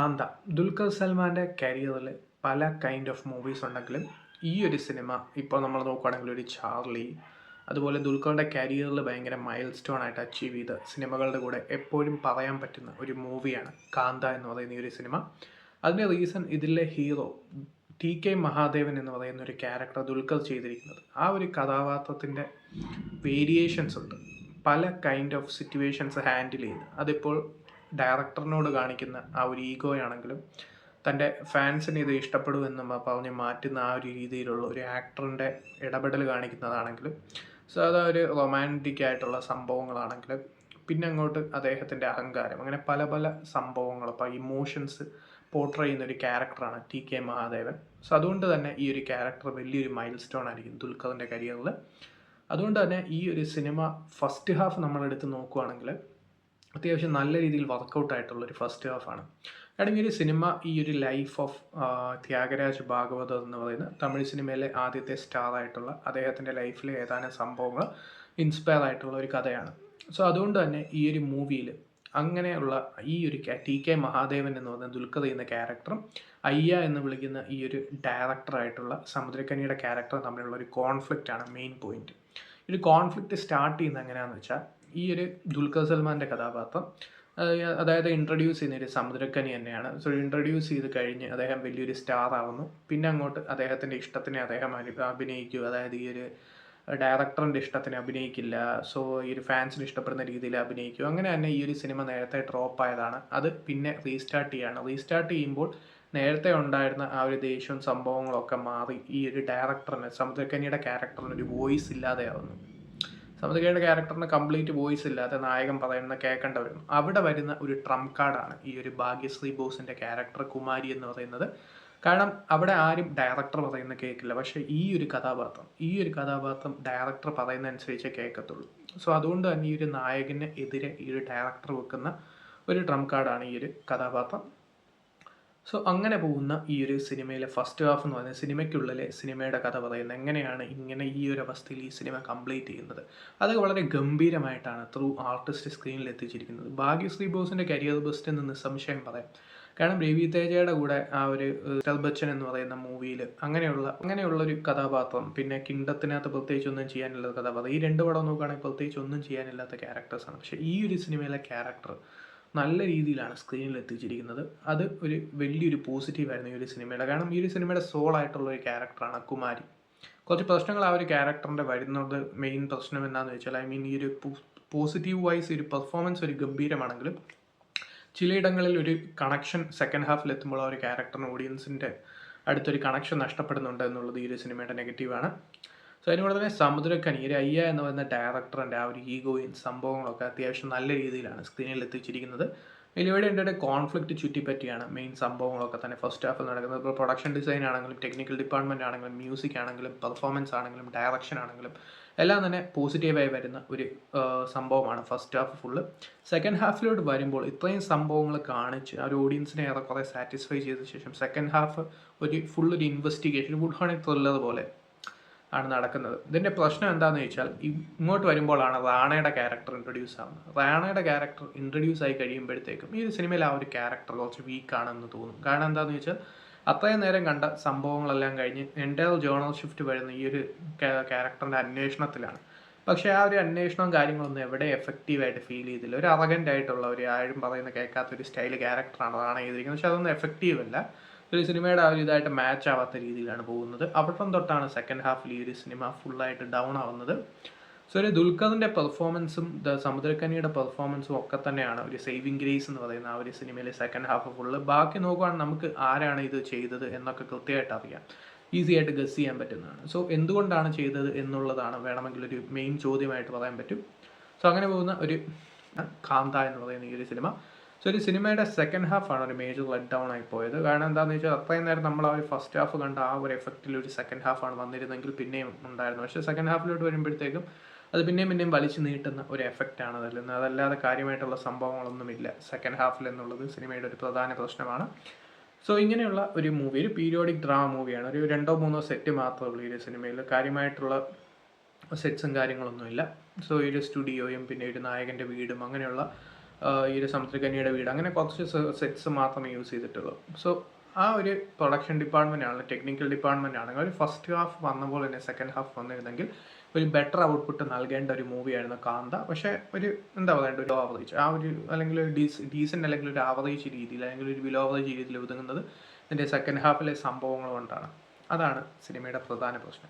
കാന്ത ദുൽഖർ സൽമാൻ്റെ കരിയറിൽ പല kind of movies ഉണ്ടെങ്കിലും ഈ ഒരു സിനിമ ഇപ്പോൾ നമ്മൾ നോക്കുകയാണെങ്കിൽ ഒരു ചാർലി, അതുപോലെ ദുൽഖറിൻ്റെ കരിയറിൽ ഭയങ്കര മൈൽ സ്റ്റോൺ ആയിട്ട് അച്ചീവ് ചെയ്ത സിനിമകളുടെ കൂടെ എപ്പോഴും പറയാൻ പറ്റുന്ന ഒരു മൂവിയാണ് കാന്ത എന്ന് പറയുന്ന ഈ ഒരു സിനിമ. അതിൻ്റെ റീസൺ ഇതിലെ ഹീറോ ടി.കെ. മഹാദേവൻ എന്ന് പറയുന്ന ഒരു ക്യാരക്ടർ ദുൽഖർ ചെയ്തിരിക്കുന്നത്. ആ ഒരു കഥാപാത്രത്തിൻ്റെ വേരിയേഷൻസ് ഉണ്ട്, പല കൈൻഡ് ഓഫ് സിറ്റുവേഷൻസ് ഹാൻഡിൽ ചെയ്ത്. അതിപ്പോൾ ഡയറക്ടറിനോട് കാണിക്കുന്ന ആ ഒരു ഈഗോയാണെങ്കിലും, തൻ്റെ ഫാൻസിന് ഇത് ഇഷ്ടപ്പെടുമെന്ന് പറഞ്ഞ് മാറ്റുന്ന ആ ഒരു രീതിയിലുള്ള ഒരു ആക്ടറിൻ്റെ ഇടപെടൽ കാണിക്കുന്നതാണെങ്കിലും, സോ അതൊരു റൊമാൻറ്റിക് ആയിട്ടുള്ള സംഭവങ്ങളാണെങ്കിലും, പിന്നെ അങ്ങോട്ട് അദ്ദേഹത്തിൻ്റെ അഹങ്കാരം, അങ്ങനെ പല പല സംഭവങ്ങൾ, അപ്പോൾ ഇമോഷൻസ് പോർട്രേ ചെയ്യുന്ന ഒരു ക്യാരക്ടറാണ് ടി.കെ. മഹാദേവൻ. സോ അതുകൊണ്ട് തന്നെ ഈ ഒരു ക്യാരക്ടർ വലിയൊരു മൈൽ സ്റ്റോൺ ആയിരിക്കും ദുൽഖറിൻ്റെ കരിയറിൽ. അതുകൊണ്ട് തന്നെ ഈ ഒരു സിനിമ ഫസ്റ്റ് ഹാഫ് നമ്മളെടുത്ത് നോക്കുകയാണെങ്കിൽ അത്യാവശ്യം നല്ല രീതിയിൽ വർക്കൗട്ട് ആയിട്ടുള്ളൊരു ഫസ്റ്റ് ഹാഫാണ്. കാരണം ഈ ഒരു സിനിമ ഈ ഒരു ലൈഫ് ഓഫ് ത്യാഗരാജ് ഭാഗവതർ എന്ന് പറയുന്ന തമിഴ് സിനിമയിലെ ആദ്യത്തെ സ്റ്റാർ ആയിട്ടുള്ള അദ്ദേഹത്തിൻ്റെ ലൈഫിലെ ഏതാനും സംഭവങ്ങൾ ഇൻസ്പയർ ആയിട്ടുള്ള ഒരു കഥയാണ്. സോ അതുകൊണ്ട് തന്നെ ഈ ഒരു മൂവിയിൽ അങ്ങനെയുള്ള ഈ ഒരു ടി.കെ. മഹാദേവൻ എന്ന് പറയുന്ന ദുൽഖർ ചെയ്യുന്ന ക്യാരക്ടറും അയ്യ എന്ന് വിളിക്കുന്ന ഈ ഒരു ഡയറക്ടറായിട്ടുള്ള സമുദ്രക്കനിയുടെ ക്യാരക്ടർ തമ്മിലുള്ള ഒരു കോൺഫ്ലിക്റ്റ് ആണ് മെയിൻ പോയിന്റ്. ഈ ഒരു കോൺഫ്ലിക്റ്റ് സ്റ്റാർട്ട് ചെയ്യുന്നത് എങ്ങനെയാണെന്ന് വെച്ചാൽ, ഈ ഒരു ദുൽഖർ സൽമാൻ്റെ കഥാപാത്രം അതായത് ഇൻട്രൊഡ്യൂസ് ചെയ്യുന്ന ഒരു സമുദ്രക്കനി തന്നെയാണ്. സോ ഇൻട്രൊഡ്യൂസ് ചെയ്ത് കഴിഞ്ഞ് അദ്ദേഹം വലിയൊരു സ്റ്റാർ ആവുന്നു. പിന്നെ അങ്ങോട്ട് അദ്ദേഹത്തിൻ്റെ ഇഷ്ടത്തിനെ അദ്ദേഹം അഭിനയിക്കുക, അതായത് ഈ ഒരു ഡയറക്ടറിൻ്റെ ഇഷ്ടത്തിന് അഭിനയിക്കില്ല. സോ ഈ ഒരു ഫാൻസിന് ഇഷ്ടപ്പെടുന്ന രീതിയിൽ അഭിനയിക്കും. അങ്ങനെ തന്നെ ഈ ഒരു സിനിമ നേരത്തെ ഡ്രോപ്പ് ആയതാണ്, അത് പിന്നെ റീസ്റ്റാർട്ട് ചെയ്യുകയാണ്. റീസ്റ്റാർട്ട് ചെയ്യുമ്പോൾ നേരത്തെ ഉണ്ടായിരുന്ന ആ ഒരു ദേഷ്യവും സംഭവങ്ങളൊക്കെ മാറി ഈ ഒരു ഡയറക്ടറിന്, സമുദ്രക്കനിയുടെ ക്യാരക്ടറിന് ഒരു വോയിസ് ഇല്ലാതെയാവുന്നു. സമുദ്രക്കനിയുടെ ക്യാരക്ടറിന് കംപ്ലീറ്റ് വോയിസ് ഇല്ലാതെ നായകൻ പറയുന്ന കേൾക്കേണ്ട വരും. അവിടെ വരുന്ന ഒരു ട്രംപ് കാർഡാണ് ഈ ഒരു ഭാഗ്യശ്രീ ബോസിൻ്റെ ക്യാരക്ടർ കുമാരി എന്ന് പറയുന്നത്. കാരണം അവിടെ ആരും ഡയറക്ടർ പറയുന്ന കേൾക്കില്ല, പക്ഷേ ഈ ഒരു കഥാപാത്രം ഡയറക്ടർ പറയുന്നതനുസരിച്ചേ കേൾക്കത്തുള്ളൂ. സോ അതുകൊണ്ട് തന്നെ ഈ ഒരു നായകന് എതിരെ ഈ ഒരു ഡയറക്ടർ വെക്കുന്ന ഒരു ട്രംപ് കാർഡാണ് ഈ ഒരു കഥാപാത്രം. സോ അങ്ങനെ പോകുന്ന ഈ ഒരു സിനിമയിലെ ഫസ്റ്റ് ഹാഫ് എന്ന് പറയുന്നത് സിനിമയ്ക്കുള്ളിലെ സിനിമയുടെ കഥ പറയുന്നത് എങ്ങനെയാണ് ഇങ്ങനെ ഈ ഒരു അവസ്ഥയിൽ ഈ സിനിമ കംപ്ലീറ്റ് ചെയ്യുന്നത്. അത് വളരെ ഗംഭീരമായിട്ടാണ് ത്രൂ ആർട്ടിസ്റ്റ് സ്ക്രീനിൽ എത്തിച്ചിരിക്കുന്നത്. ഭാഗ്യശ്രീ ബോസിൻ്റെ കരിയർ ബെസ്റ്റ് എന്ന് നിസ്സംശയം പറയാം. കാരണം രവി തേജയുടെ കൂടെ ആ ഒരു അമിതാഭ് ബച്ചൻ എന്ന് പറയുന്ന മൂവിയിൽ അങ്ങനെയുള്ളൊരു കഥാപാത്രം, പിന്നെ കിങ്ഡത്തിനകത്ത് പ്രത്യേകിച്ച് ഒന്നും ചെയ്യാനില്ലാത്ത കഥാപാത്രം, ഈ രണ്ട് പടം നോക്കുകയാണെങ്കിൽ പ്രത്യേകിച്ച് ഒന്നും ചെയ്യാനില്ലാത്ത ക്യാരക്ടേഴ്സാണ്. പക്ഷേ ഈ ഒരു സിനിമയിലെ ക്യാരക്ടർ നല്ല രീതിയിലാണ് സ്ക്രീനിൽ എത്തിച്ചിരിക്കുന്നത്. അത് ഒരു വലിയൊരു പോസിറ്റീവായിരുന്നു ഈ ഒരു സിനിമയുടെ. കാരണം ഈ ഒരു സിനിമയുടെ സോളായിട്ടുള്ള ഒരു ക്യാരക്ടറാണ് കുമാരി. കുറച്ച് പ്രശ്നങ്ങൾ ആ ഒരു ക്യാരക്ടറിൻ്റെ വരുന്നത് മെയിൻ പ്രശ്നം എന്താണെന്ന് വെച്ചാൽ, ഈ ഒരു പോസിറ്റീവ് വൈസ് ഒരു പെർഫോമൻസ് ഒരു ഗംഭീരമാണെങ്കിലും ചിലയിടങ്ങളിൽ ഒരു കണക്ഷൻ സെക്കൻഡ് ഹാഫിൽ എത്തുമ്പോൾ ആ ഒരു ക്യാരക്ടറിന് ഓഡിയൻസിൻ്റെ അടുത്തൊരു കണക്ഷൻ നഷ്ടപ്പെടുന്നുണ്ട് എന്നുള്ളത് ഈ ഒരു സിനിമയുടെ നെഗറ്റീവാണ്. സോ അതിനോട് തന്നെ സമുദ്രക്കനി, ഒരു അയ്യ എന്ന് പറയുന്ന ഡയറക്ടറിൻ്റെ ആ ഒരു ഈഗോയും സംഭവങ്ങളൊക്കെ അത്യാവശ്യം നല്ല രീതിയിലാണ് സ്ക്രീനിൽ എത്തിച്ചിരിക്കുന്നത്. ഇതിലൂടെ എൻ്റെ കോൺഫ്ലിക്റ്റ് ചുറ്റിപ്പറ്റിയാണ് മെയിൻ സംഭവങ്ങളൊക്കെ തന്നെ ഫസ്റ്റ് ഹാഫിൽ നടക്കുന്നത്. ഇപ്പോൾ പ്രൊഡക്ഷൻ ഡിസൈൻ ആണെങ്കിലും, ടെക്നിക്കൽ ഡിപ്പാർട്ട്മെൻറ്റ് ആണെങ്കിലും, മ്യൂസിക് ആണെങ്കിലും, പെർഫോമൻസ് ആണെങ്കിലും, ഡയറക്ഷൻ ആണെങ്കിലും എല്ലാം തന്നെ പോസിറ്റീവായി വരുന്ന ഒരു സംഭവമാണ് ഫസ്റ്റ് ഹാഫ് ഫുള്ള്. സെക്കൻഡ് ഹാഫിലോട്ട് വരുമ്പോൾ ഇത്രയും സംഭവങ്ങൾ കാണിച്ച് ആ ഒരു ഓഡിയൻസിനെ ഏറെക്കുറെ സാറ്റിസ്ഫൈ ചെയ്ത ശേഷം സെക്കൻഡ് ഹാഫ് ഒരു ഇൻവെസ്റ്റിഗേഷൻ, വുഡ് ഹണി ത്രില്ലർ പോലെ ആണ് നടക്കുന്നത്. ഇതിൻ്റെ പ്രശ്നം എന്താണെന്ന് ചോദിച്ചാൽ, ഇങ്ങോട്ട് വരുമ്പോഴാണ് റാണയുടെ ക്യാരക്ടർ ഇൻട്രൊഡ്യൂസ് ആവുന്നത്. റാണയുടെ ക്യാരക്ടർ ഇൻട്രൊഡ്യൂസ് ആയി കഴിയുമ്പോഴത്തേക്കും ഈ ഒരു സിനിമയിൽ ആ ഒരു ക്യാരക്ടർ കുറച്ച് വീക്കാണെന്ന് തോന്നും. കാരണം എന്താണെന്ന് വെച്ചാൽ, അത്രയും നേരം കണ്ട സംഭവങ്ങളെല്ലാം കഴിഞ്ഞ് എൻ്റയർ ജേണൽ ഷിഫ്റ്റ് വരുന്ന ഈ ഒരു ക്യാരക്ടറിൻ്റെ അന്വേഷണത്തിലാണ്. പക്ഷേ ആ ഒരു അന്വേഷണവും കാര്യങ്ങളൊന്നും എവിടെ എഫക്റ്റീവായിട്ട് ഫീൽ ചെയ്തില്ല. ഒരു അറഗൻ്റ് ആയിട്ടുള്ള ഒരു ആരും പറയുന്ന കേൾക്കാത്തൊരു സ്റ്റൈൽ ക്യാരക്ടറാണ് റാണ ചെയ്തിരിക്കുന്നത്. പക്ഷെ അതൊന്നും എഫക്റ്റീവ് അല്ല. ഒരു സിനിമയുടെ ആ ഒരു ഇതായിട്ട് മാച്ച് ആവാത്ത രീതിയിലാണ് പോകുന്നത്. അവിടം തൊട്ടാണ് സെക്കൻഡ് ഹാഫിൽ ഈ ഒരു സിനിമ ഫുള്ളായിട്ട് ഡൗൺ ആവുന്നത്. സോ ഒരു ദുൽഖറിൻ്റെ പെർഫോമൻസും സമുദ്രക്കനിയുടെ പെർഫോമൻസും ഒക്കെ തന്നെയാണ് ഒരു സേവിങ് ഗ്രേസ് എന്ന് പറയുന്ന ആ ഒരു സിനിമയിലെ സെക്കൻഡ് ഹാഫ് ഫുള്ള്. ബാക്കി നോക്കുകയാണെങ്കിൽ നമുക്ക് ആരാണ് ഇത് ചെയ്തത് എന്നൊക്കെ കൃത്യമായിട്ട് അറിയാം, ഈസി ആയിട്ട് ഗസ് ചെയ്യാൻ പറ്റുന്നതാണ്. സോ എന്തുകൊണ്ടാണ് ചെയ്തത് എന്നുള്ളതാണ് വേണമെങ്കിൽ ഒരു മെയിൻ ചോദ്യമായിട്ട് പറയാൻ പറ്റും. സോ അങ്ങനെ പോകുന്ന ഒരു കാന്ത എന്ന് പറയുന്ന ഈ ഒരു സിനിമ. സോ ഒരു സിനിമയുടെ സെക്കൻഡ് ഹാഫാണ് ഒരു മേജർ ലെറ്റ് ഡൗൺ ആയി പോയത്. കാരണം എന്താണെന്ന് വെച്ചാൽ, അത്രയും നേരം നമ്മൾ ആ ഒരു ഫസ്റ്റ് ഹാഫ് കണ്ട ആ ഒരു എഫക്റ്റിൽ ഒരു സെക്കൻഡ് ഹാഫാണ് വന്നിരുന്നെങ്കിൽ പിന്നെയും ഉണ്ടായിരുന്നു. പക്ഷേ സെക്കൻഡ് ഹാഫിലോട്ട് വരുമ്പോഴത്തേക്കും അത് പിന്നെയും വലിച്ചു നീട്ടുന്ന ഒരു എഫക്റ്റാണ് തരുന്നത്. അതല്ലാതെ കാര്യമായിട്ടുള്ള സംഭവങ്ങളൊന്നുമില്ല സെക്കൻഡ് ഹാഫിൽ എന്നുള്ളത് സിനിമയുടെ ഒരു പ്രധാന പ്രശ്നമാണ്. സോ ഇങ്ങനെയുള്ള ഒരു മൂവി, ഒരു പീരിയോഡിക് ഡ്രാമ മൂവിയാണ്. ഒരു 2-3 സെറ്റ് മാത്രമേ ഉള്ളൂ ഈ ഒരു സിനിമയിൽ. കാര്യമായിട്ടുള്ള സെറ്റ്സും കാര്യങ്ങളൊന്നുമില്ല. സോ ഈ ഒരു സ്റ്റുഡിയോയും പിന്നെ ഒരു നായകൻ്റെ വീടും അങ്ങനെയുള്ള ഈ ഒരു സമുദ്രകന്യയുടെ വീട്, അങ്ങനെ കുറച്ച് സെറ്റ്സ് മാത്രമേ യൂസ് ചെയ്തിട്ടുള്ളൂ. സോ ആ ഒരു പ്രൊഡക്ഷൻ ഡിപ്പാർട്ട്മെൻ്റ് ആണ്, ടെക്നിക്കൽ ഡിപ്പാർട്ട്മെൻ്റ് ആണെങ്കിൽ ഒരു ഫസ്റ്റ് ഹാഫ് വന്ന പോലെ തന്നെ സെക്കൻഡ് ഹാഫ് വന്നിരുന്നെങ്കിൽ ഒരു ബെറ്റർ ഔട്ട്പുട്ട് നൽകേണ്ട ഒരു മൂവിയായിരുന്നു കാന്ത. പക്ഷേ ഒരു എന്താ പറയേണ്ട, ഒരു ആവറേജ് ആ ഒരു, അല്ലെങ്കിൽ ഒരു ഡീസൻറ്റ് അല്ലെങ്കിൽ ഒരു ആവറേജ് രീതിയിൽ, അല്ലെങ്കിൽ ഒരു ബിലോ ആവറേജ് രീതിയിൽ ഒതുങ്ങുന്നത് ഇതിൻ്റെ സെക്കൻഡ് ഹാഫിലെ സംഭവങ്ങൾ കൊണ്ടാണ്. അതാണ് സിനിമയുടെ പ്രധാന പ്രശ്നം.